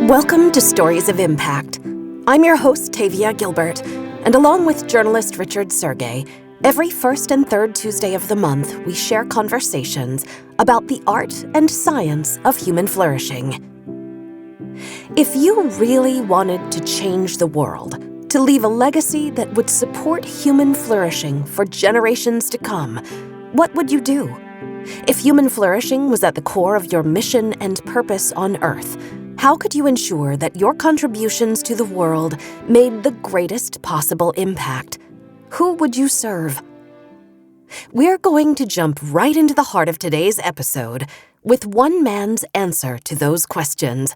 Welcome to Stories of Impact. I'm your host, Tavia Gilbert, and along with journalist Richard Sergey, every first and third Tuesday of the month, we share conversations about the art and science of human flourishing. If you really wanted to change the world, to leave a legacy that would support human flourishing for generations to come, what would you do? If human flourishing was at the core of your mission and purpose on Earth, how could you ensure that your contributions to the world made the greatest possible impact? Who would you serve? We're going to jump right into the heart of today's episode with one man's answer to those questions.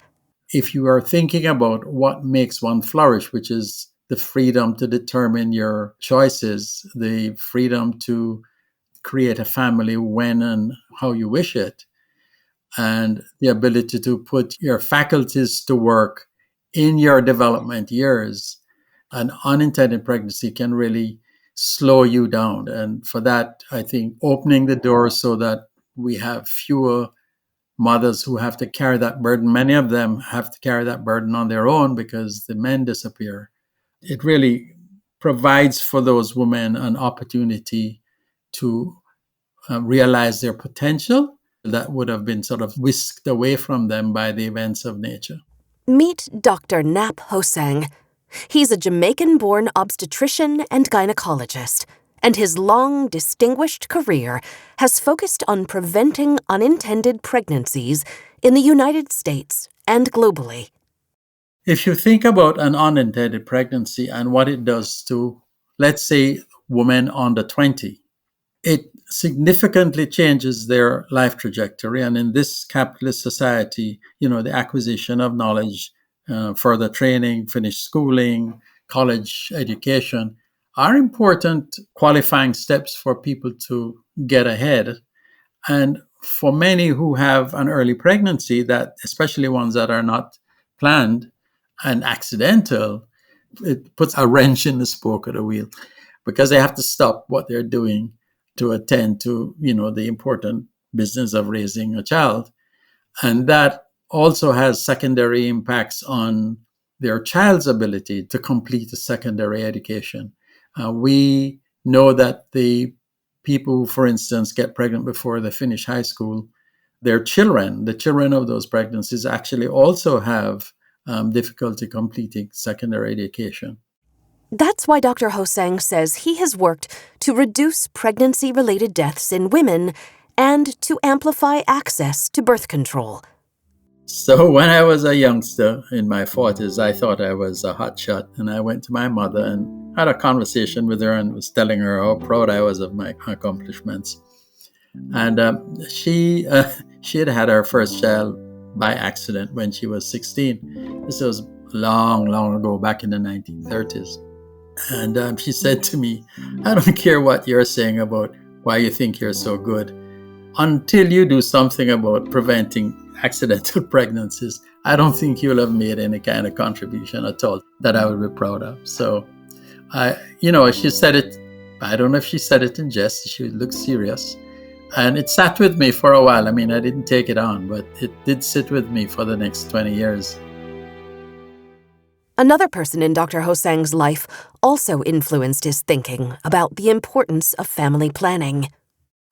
If you are thinking about what makes one flourish, which is the freedom to determine your choices, the freedom to create a family when and how you wish it, and the ability to put your faculties to work in your development years, an unintended pregnancy can really slow you down. And for that, I think opening the door so that we have fewer mothers who have to carry that burden. Many of them have to carry that burden on their own because the men disappear. It really provides for those women an opportunity to realize their potential that would have been sort of whisked away from them by the events of nature. Meet Dr. Nap Hosang. He's a Jamaican-born obstetrician and gynecologist, and his long, distinguished career has focused on preventing unintended pregnancies in the United States and globally. If you think about an unintended pregnancy and what it does to, let's say, women under 20, it significantly changes their life trajectory. And in this capitalist society, the acquisition of knowledge, further training, finished schooling, college education are important qualifying steps for people to get ahead. And for many who have an early pregnancy, that especially ones that are not planned and accidental, it puts a wrench in the spoke of the wheel because they have to stop what they're doing to attend to, the important business of raising a child. And that also has secondary impacts on their child's ability to complete a secondary education. We know that the people who, for instance, get pregnant before they finish high school, the children of those pregnancies actually also have difficulty completing secondary education. That's why Dr. Hosang says he has worked to reduce pregnancy-related deaths in women and to amplify access to birth control. So when I was a youngster in my 40s, I thought I was a hotshot, and I went to my mother and had a conversation with her and was telling her how proud I was of my accomplishments. And she had her first child by accident when she was 16. This was long, long ago, back in the 1930s. And she said to me, "I don't care what you're saying about why you think you're so good. Until you do something about preventing accidental pregnancies, I don't think you'll have made any kind of contribution at all that I would be proud of." So, she said it, I don't know if she said it in jest, she looked serious. And it sat with me for a while. I mean, I didn't take it on, but it did sit with me for the next 20 years. Another person in Dr. Hosang's life also influenced his thinking about the importance of family planning.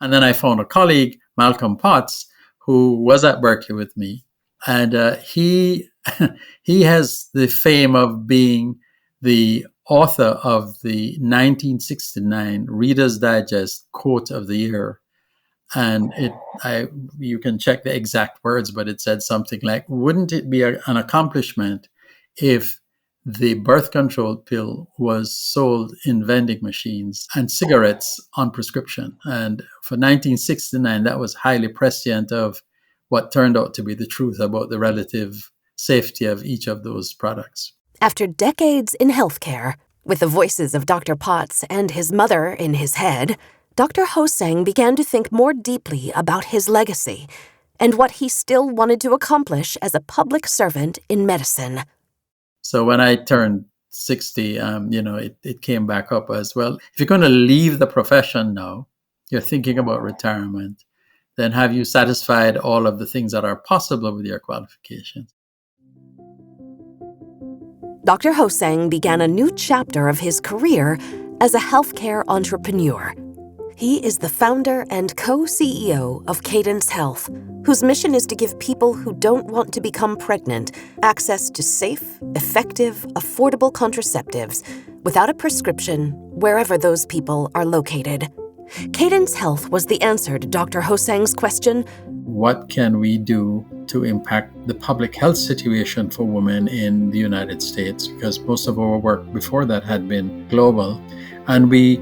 And then I found a colleague, Malcolm Potts, who was at Berkeley with me. And he has the fame of being the author of the 1969 Reader's Digest Quote of the Year. And you can check the exact words, but it said something like, "Wouldn't it be an accomplishment if the birth control pill was sold in vending machines and cigarettes on prescription?" And for 1969, that was highly prescient of what turned out to be the truth about the relative safety of each of those products. After decades in healthcare, with the voices of Dr. Potts and his mother in his head, Dr. Hosang began to think more deeply about his legacy and what he still wanted to accomplish as a public servant in medicine. So when I turned 60, it came back up as well. If you're going to leave the profession now, you're thinking about retirement, then have you satisfied all of the things that are possible with your qualifications? Dr. Hosang began a new chapter of his career as a healthcare entrepreneur. He is the founder and co-CEO of Cadence Health, whose mission is to give people who don't want to become pregnant access to safe, effective, affordable contraceptives without a prescription wherever those people are located. Cadence Health was the answer to Dr. Hosang's question, what can we do to impact the public health situation for women in the United States? Because most of our work before that had been global. And we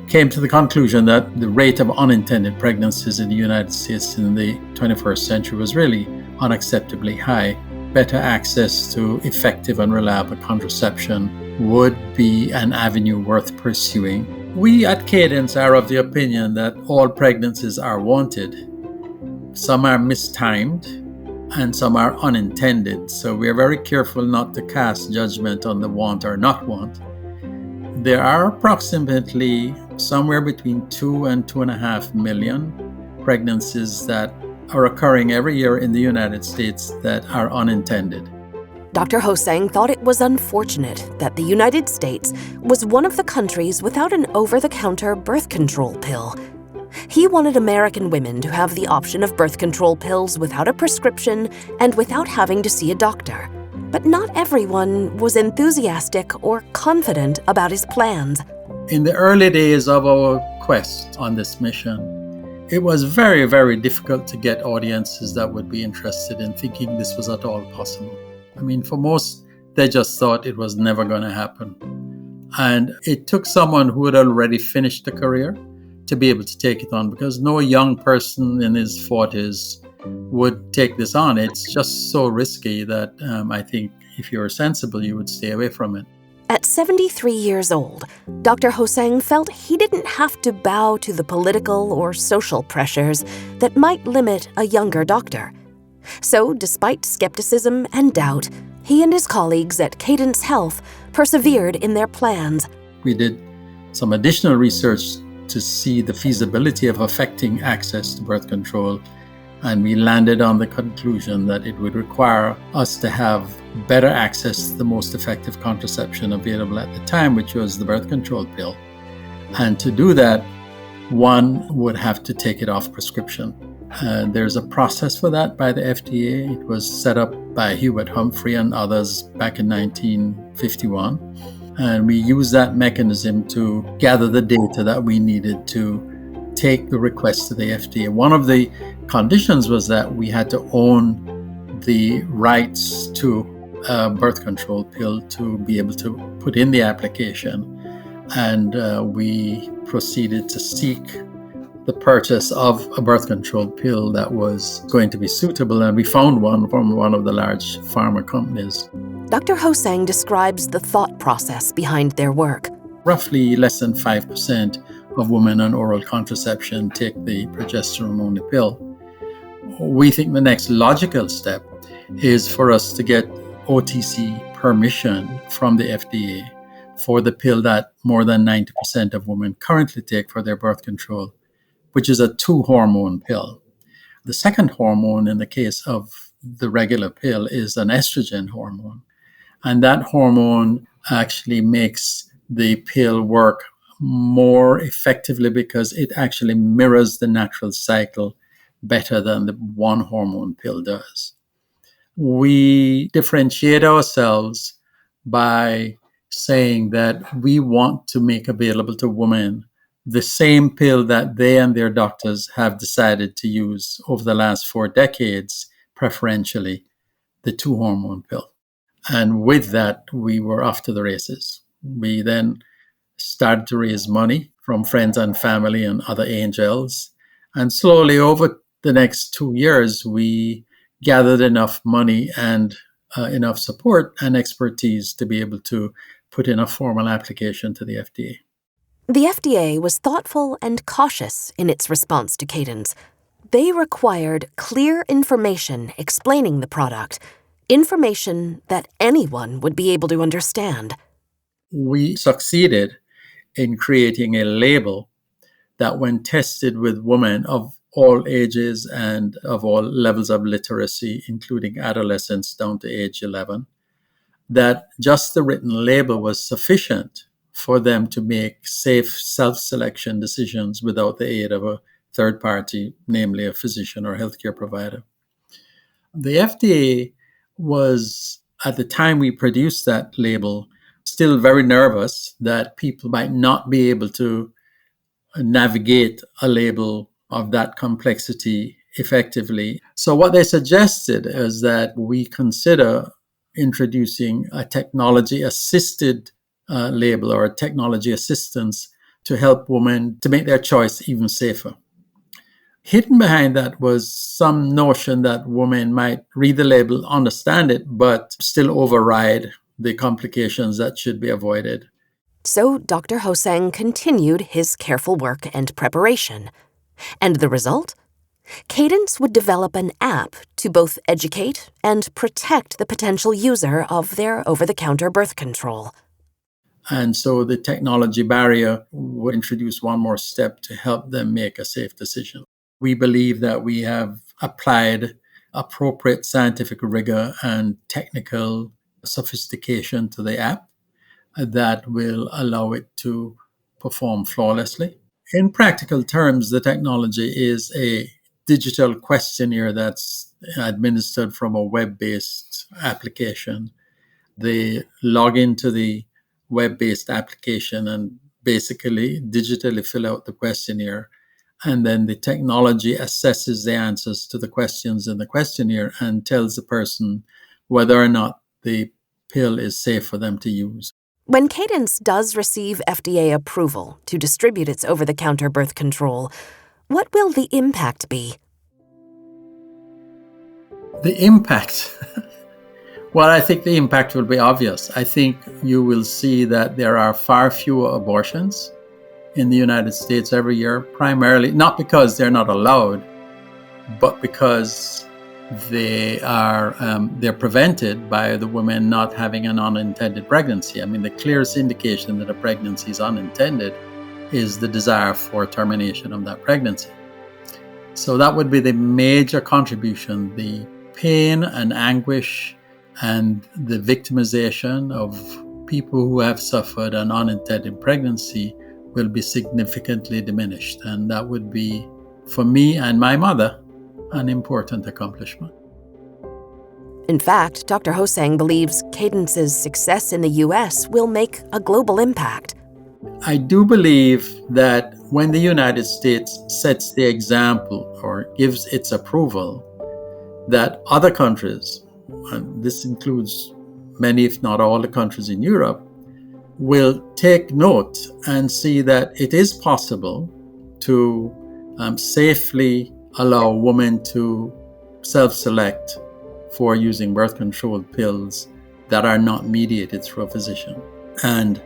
came to the conclusion that the rate of unintended pregnancies in the United States in the 21st century was really unacceptably high. Better access to effective and reliable contraception would be an avenue worth pursuing. We at Cadence are of the opinion that all pregnancies are wanted. Some are mistimed and some are unintended. So we are very careful not to cast judgment on the want or not want. There are approximately somewhere between 2 and 2.5 million pregnancies that are occurring every year in the United States that are unintended. Dr. Hosang thought it was unfortunate that the United States was one of the countries without an over-the-counter birth control pill. He wanted American women to have the option of birth control pills without a prescription and without having to see a doctor. But not everyone was enthusiastic or confident about his plans. In the early days of our quest on this mission, it was very, very difficult to get audiences that would be interested in thinking this was at all possible. I mean, for most, they just thought it was never going to happen. And it took someone who had already finished the career to be able to take it on, because no young person in his 40s would take this on. It's just so risky that I think if you're sensible, you would stay away from it. At 73 years old, Dr. Hosang felt he didn't have to bow to the political or social pressures that might limit a younger doctor. So, despite skepticism and doubt, he and his colleagues at Cadence Health persevered in their plans. We did some additional research to see the feasibility of affecting access to birth control, and we landed on the conclusion that it would require us to have better access to the most effective contraception available at the time, which was the birth control pill. And to do that, one would have to take it off prescription. There's a process for that by the FDA. It was set up by Hubert Humphrey and others back in 1951. And we used that mechanism to gather the data that we needed to take the request to the FDA. One of the conditions was that we had to own the rights to a birth control pill to be able to put in the application. And we proceeded to seek the purchase of a birth control pill that was going to be suitable, and we found one from one of the large pharma companies. Dr. Hosang describes the thought process behind their work. Roughly less than 5% of women on oral contraception take the progesterone-only pill. We think the next logical step is for us to get OTC permission from the FDA for the pill that more than 90% of women currently take for their birth control, which is a 2-hormone pill. The second hormone in the case of the regular pill is an estrogen hormone. And that hormone actually makes the pill work more effectively because it actually mirrors the natural cycle better than the 1-hormone pill does. We differentiate ourselves by saying that we want to make available to women the same pill that they and their doctors have decided to use over the last 4 decades, preferentially the 2-hormone pill. And with that, we were off to the races. We then started to raise money from friends and family and other angels. And slowly over the next 2 years, we gathered enough money and enough support and expertise to be able to put in a formal application to the FDA. The FDA was thoughtful and cautious in its response to Cadence. They required clear information explaining the product, information that anyone would be able to understand. We succeeded in creating a label that, when tested with women of all ages and of all levels of literacy, including adolescents down to age 11, that just the written label was sufficient for them to make safe self-selection decisions without the aid of a third party, namely a physician or healthcare provider. The FDA was, at the time we produced that label, still very nervous that people might not be able to navigate a label of that complexity effectively. So, what they suggested is that we consider introducing a technology assisted label or a technology assistance to help women to make their choice even safer. Hidden behind that was some notion that women might read the label, understand it, but still override the complications that should be avoided. So Dr. Hosang continued his careful work and preparation. And the result? Cadence would develop an app to both educate and protect the potential user of their over-the-counter birth control. And so the technology barrier would introduce one more step to help them make a safe decision. We believe that we have applied appropriate scientific rigor and technical sophistication to the app that will allow it to perform flawlessly. In practical terms, the technology is a digital questionnaire that's administered from a web-based application. They log into the web-based application and basically digitally fill out the questionnaire. And then the technology assesses the answers to the questions in the questionnaire and tells the person whether or not the pill is safe for them to use. When Cadence does receive FDA approval to distribute its over-the-counter birth control, what will the impact be? The impact, well, I think the impact will be obvious. I think you will see that there are far fewer abortions in the United States every year, primarily not because they're not allowed, but because they're prevented by the women not having an unintended pregnancy. I mean, the clearest indication that a pregnancy is unintended is the desire for termination of that pregnancy. So that would be the major contribution. The pain and anguish and the victimization of people who have suffered an unintended pregnancy will be significantly diminished. And that would be, for me and my mother, an important accomplishment. In fact, Dr. Hosang believes Cadence's success in the U.S. will make a global impact. I do believe that when the United States sets the example or gives its approval, that other countries, and this includes many, if not all the countries in Europe, will take note and see that it is possible to safely allow women to self-select for using birth control pills that are not mediated through a physician. And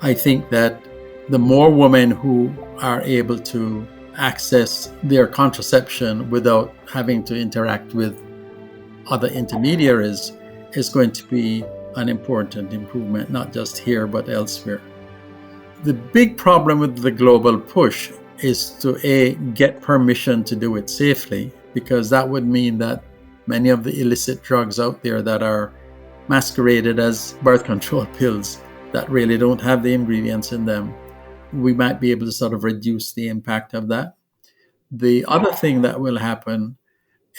I think that the more women who are able to access their contraception without having to interact with other intermediaries is going to be an important improvement, not just here, but elsewhere. The big problem with the global push is to get permission to do it safely, because that would mean that many of the illicit drugs out there that are masqueraded as birth control pills that really don't have the ingredients in them, we might be able to sort of reduce the impact of that. The other thing that will happen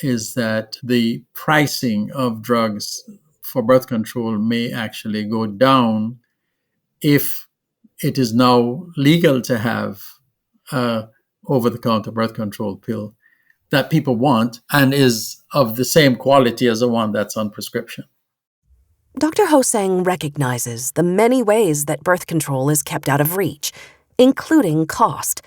is that the pricing of drugs for birth control may actually go down if it is now legal to have over-the-counter birth control pill that people want and is of the same quality as the one that's on prescription. Dr. Hosang recognizes the many ways that birth control is kept out of reach, including cost,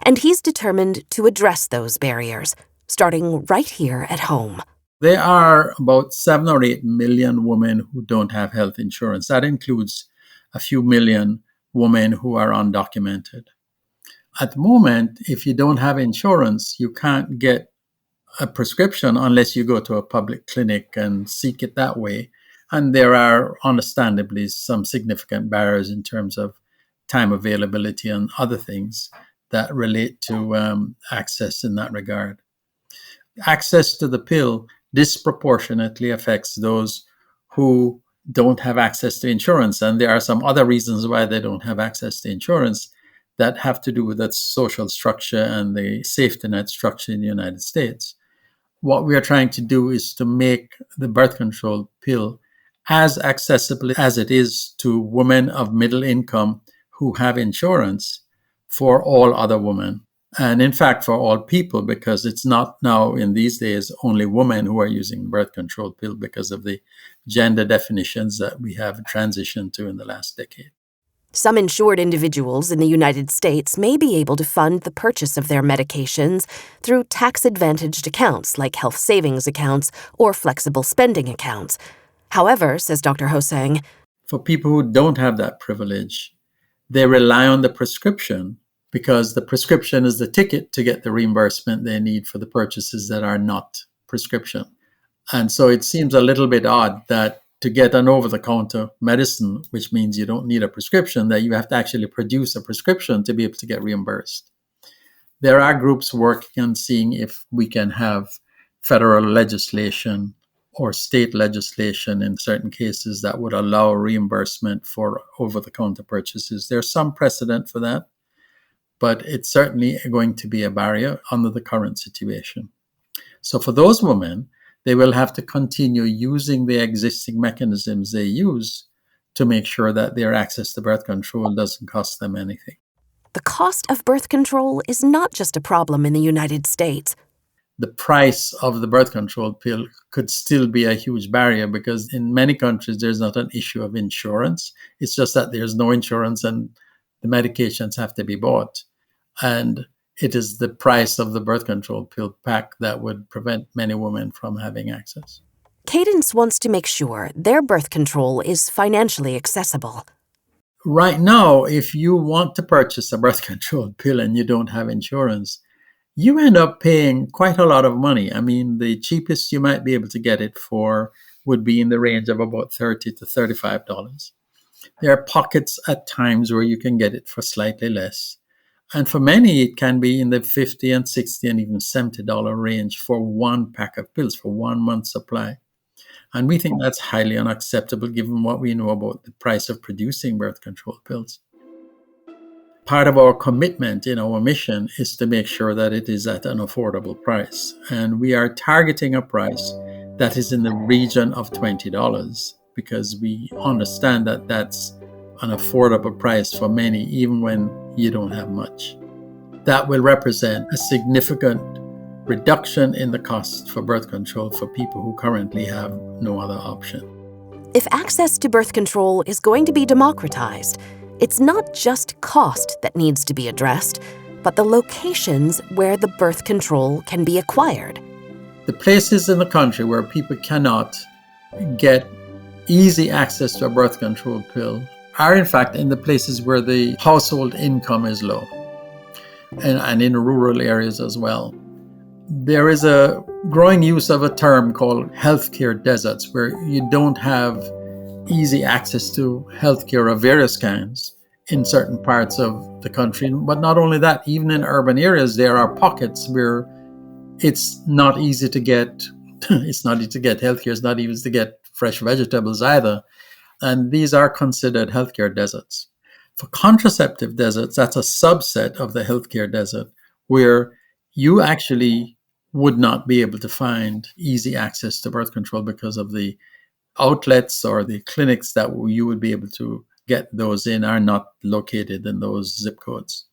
and he's determined to address those barriers, starting right here at home. There are about 7 or 8 million women who don't have health insurance. That includes a few million women who are undocumented. At the moment, if you don't have insurance, you can't get a prescription unless you go to a public clinic and seek it that way. And there are understandably some significant barriers in terms of time availability and other things that relate to access in that regard. Access to the pill disproportionately affects those who don't have access to insurance. And there are some other reasons why they don't have access to insurance that have to do with that social structure and the safety net structure in the United States. What we are trying to do is to make the birth control pill as accessible as it is to women of middle income who have insurance for all other women. And in fact, for all people, because it's not now in these days only women who are using birth control pill because of the gender definitions that we have transitioned to in the last decade. Some insured individuals in the United States may be able to fund the purchase of their medications through tax-advantaged accounts like health savings accounts or flexible spending accounts. However, says Dr. Hosang, for people who don't have that privilege, they rely on the prescription because the prescription is the ticket to get the reimbursement they need for the purchases that are not prescription. And so it seems a little bit odd that to get an over-the-counter medicine, which means you don't need a prescription, that you have to actually produce a prescription to be able to get reimbursed. There are groups working on seeing if we can have federal legislation or state legislation in certain cases that would allow reimbursement for over-the-counter purchases. There's some precedent for that, but it's certainly going to be a barrier under the current situation. So for those women, they will have to continue using the existing mechanisms they use to make sure that their access to birth control doesn't cost them anything. the cost of birth control is not just a problem in the United States. The price of the birth control pill could still be a huge barrier because in many countries there's not an issue of insurance. It's just that there's no insurance and the medications have to be bought. And it is the price of the birth control pill pack that would prevent many women from having access. Cadence wants to make sure their birth control is financially accessible. Right now, if you want to purchase a birth control pill and you don't have insurance, you end up paying quite a lot of money. I mean, the cheapest you might be able to get it for would be in the range of about $30 to $35. There are pockets at times where you can get it for slightly less. And for many, it can be in the $50 and $60 and even $70 range for one pack of pills, for 1 month's supply. And we think that's highly unacceptable given what we know about the price of producing birth control pills. Part of our commitment in our mission is to make sure that it is at an affordable price. And we are targeting a price that is in the region of $20 because we understand that that's an affordable price for many, even when you don't have much. That will represent a significant reduction in the cost for birth control for people who currently have no other option. If access to birth control is going to be democratized, it's not just cost that needs to be addressed, but the locations where the birth control can be acquired. The places in the country where people cannot get easy access to a birth control pill are in fact in the places where the household income is low and in rural areas as well. There is a growing use of a term called healthcare deserts, where you don't have easy access to healthcare of various kinds in certain parts of the country. But not only that, even in urban areas, there are pockets where it's not easy to get healthcare, it's not easy to get fresh vegetables either. And these are considered healthcare deserts. For contraceptive deserts, that's a subset of the healthcare desert where you actually would not be able to find easy access to birth control because of the outlets or the clinics that you would be able to get those in are not located in those zip codes.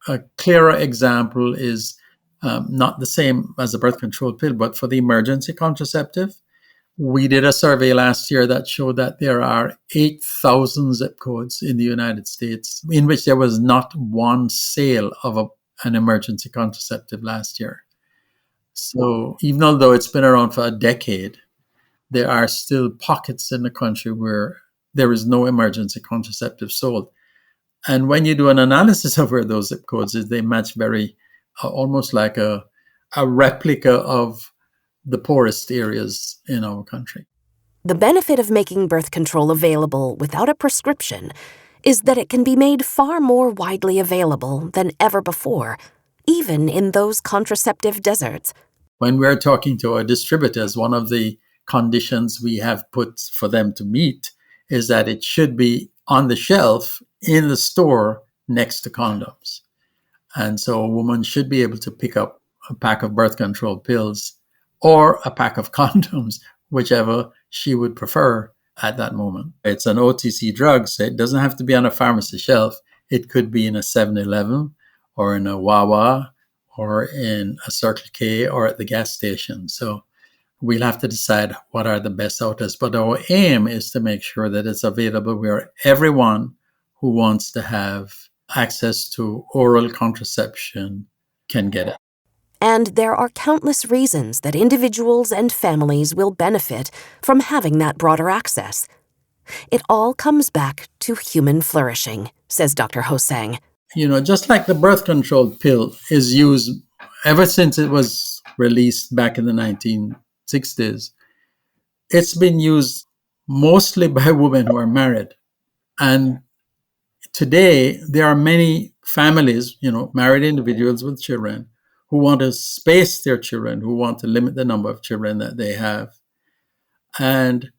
A clearer example is not the same as the birth control pill, but for the emergency contraceptive, we did a survey last year that showed that there are 8,000 zip codes in the United States in which there was not one sale of an emergency contraceptive last year. So even although it's been around for a decade, there are still pockets in the country where there is no emergency contraceptive sold. And when you do an analysis of where those zip codes is, they match very almost like a replica of the poorest areas in our country. The benefit of making birth control available without a prescription is that it can be made far more widely available than ever before, even in those contraceptive deserts. When we're talking to our distributors, one of the conditions we have put for them to meet is that it should be on the shelf in the store next to condoms. And so a woman should be able to pick up a pack of birth control pills or a pack of condoms, whichever she would prefer at that moment. It's an OTC drug, so it doesn't have to be on a pharmacy shelf. It could be in a 7-Eleven or in a Wawa or in a Circle K or at the gas station. So we'll have to decide what are the best outlets. But our aim is to make sure that it's available where everyone who wants to have access to oral contraception can get it. And there are countless reasons that individuals and families will benefit from having that broader access. It all comes back to human flourishing, says Dr. Hosang. Just like the birth control pill is used ever since it was released back in the 1960s, it's been used mostly by women who are married. And today, there are many families, married individuals with children who want to space their children, who want to limit the number of children that they have, and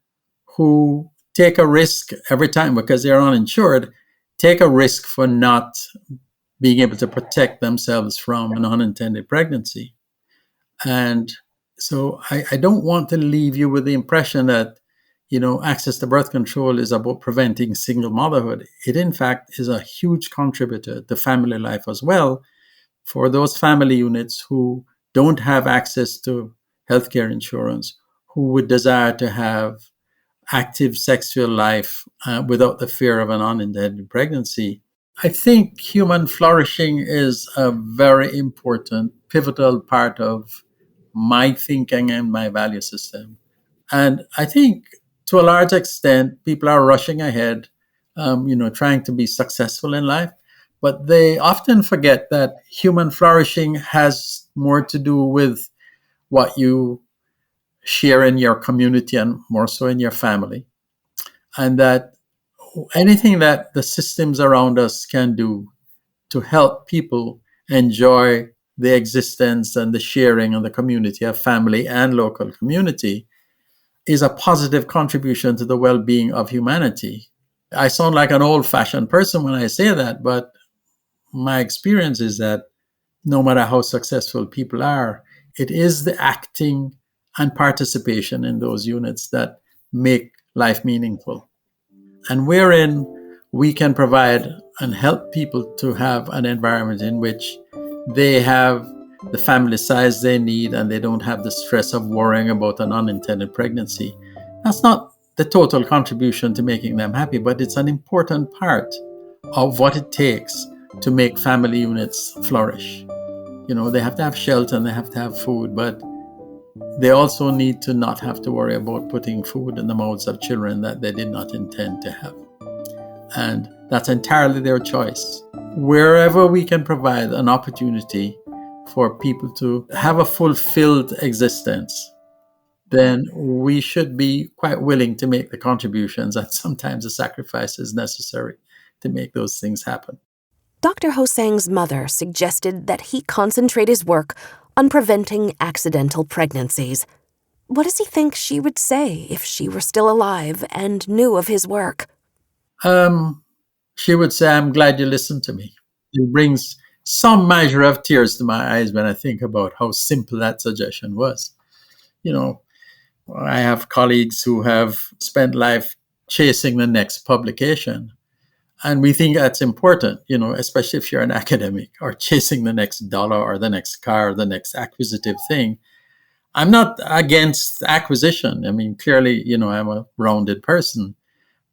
who take a risk every time because they're uninsured, take a risk for not being able to protect themselves from an unintended pregnancy. And so I don't want to leave you with the impression that, access to birth control is about preventing single motherhood. It, in fact, is a huge contributor to family life as well for those family units who don't have access to healthcare insurance, who would desire to have active sexual life without the fear of an unintended pregnancy. I think human flourishing is a very important, pivotal part of my thinking and my value system. And I think to a large extent, people are rushing ahead, trying to be successful in life. But they often forget that human flourishing has more to do with what you share in your community and more so in your family. And that anything that the systems around us can do to help people enjoy the existence and the sharing of the community of family and local community is a positive contribution to the well-being of humanity. I sound like an old-fashioned person when I say that, but my experience is that no matter how successful people are, it is the acting and participation in those units that make life meaningful. And wherein we can provide and help people to have an environment in which they have the family size they need and they don't have the stress of worrying about an unintended pregnancy. That's not the total contribution to making them happy, but it's an important part of what it takes to make family units flourish. They have to have shelter and they have to have food, but they also need to not have to worry about putting food in the mouths of children that they did not intend to have. And that's entirely their choice. Wherever we can provide an opportunity for people to have a fulfilled existence, then we should be quite willing to make the contributions and sometimes the sacrifices necessary to make those things happen. Dr. Hosang's mother suggested that he concentrate his work on preventing accidental pregnancies. What does he think she would say if she were still alive and knew of his work? She would say, "I'm glad you listened to me." It brings some measure of tears to my eyes when I think about how simple that suggestion was. I have colleagues who have spent life chasing the next publication. And we think that's important, especially if you're an academic or chasing the next dollar or the next car or the next acquisitive thing. I'm not against acquisition. I mean, clearly, I'm a rounded person.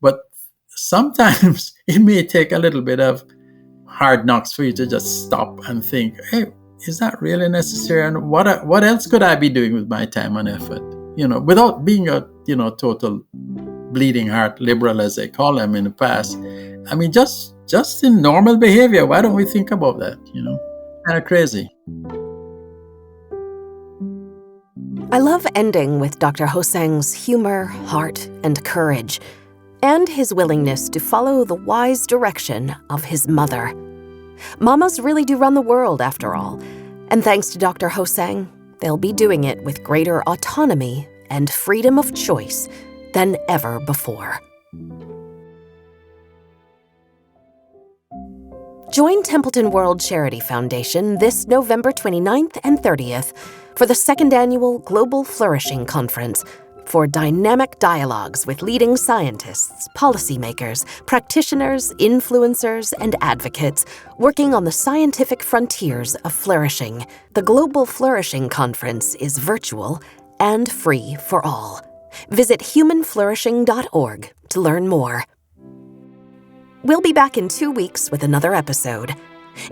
But sometimes it may take a little bit of hard knocks for you to just stop and think, hey, is that really necessary? And what else could I be doing with my time and effort? Without being a, total bleeding heart liberal, as they call them in the past. I mean, just in normal behavior, why don't we think about that? Kind of crazy. I love ending with Dr. Hosang's humor, heart, and courage, and his willingness to follow the wise direction of his mother. Mamas really do run the world, after all, and thanks to Dr. Hosang, they'll be doing it with greater autonomy and freedom of choice than ever before. Join Templeton World Charity Foundation this November 29th and 30th for the second annual Global Flourishing Conference for dynamic dialogues with leading scientists, policymakers, practitioners, influencers, and advocates working on the scientific frontiers of flourishing. The Global Flourishing Conference is virtual and free for all. Visit humanflourishing.org to learn more. We'll be back in 2 weeks with another episode.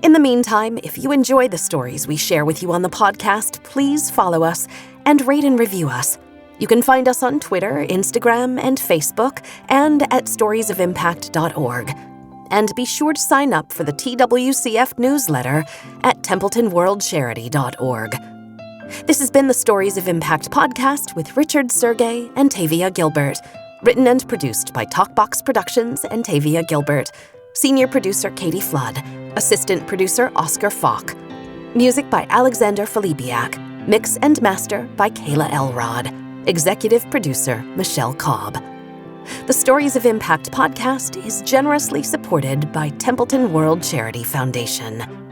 In the meantime, if you enjoy the stories we share with you on the podcast, please follow us and rate and review us. You can find us on Twitter, Instagram, and Facebook, and at storiesofimpact.org. And be sure to sign up for the TWCF newsletter at templetonworldcharity.org. This has been the Stories of Impact podcast with Richard Sergey and Tavia Gilbert. Written and produced by Talkbox Productions and Tavia Gilbert. Senior producer Katie Flood. Assistant producer Oscar Falk. Music by Alexander Filipiak. Mix and master by Kayla Elrod. Executive producer Michelle Cobb. The Stories of Impact podcast is generously supported by Templeton World Charity Foundation.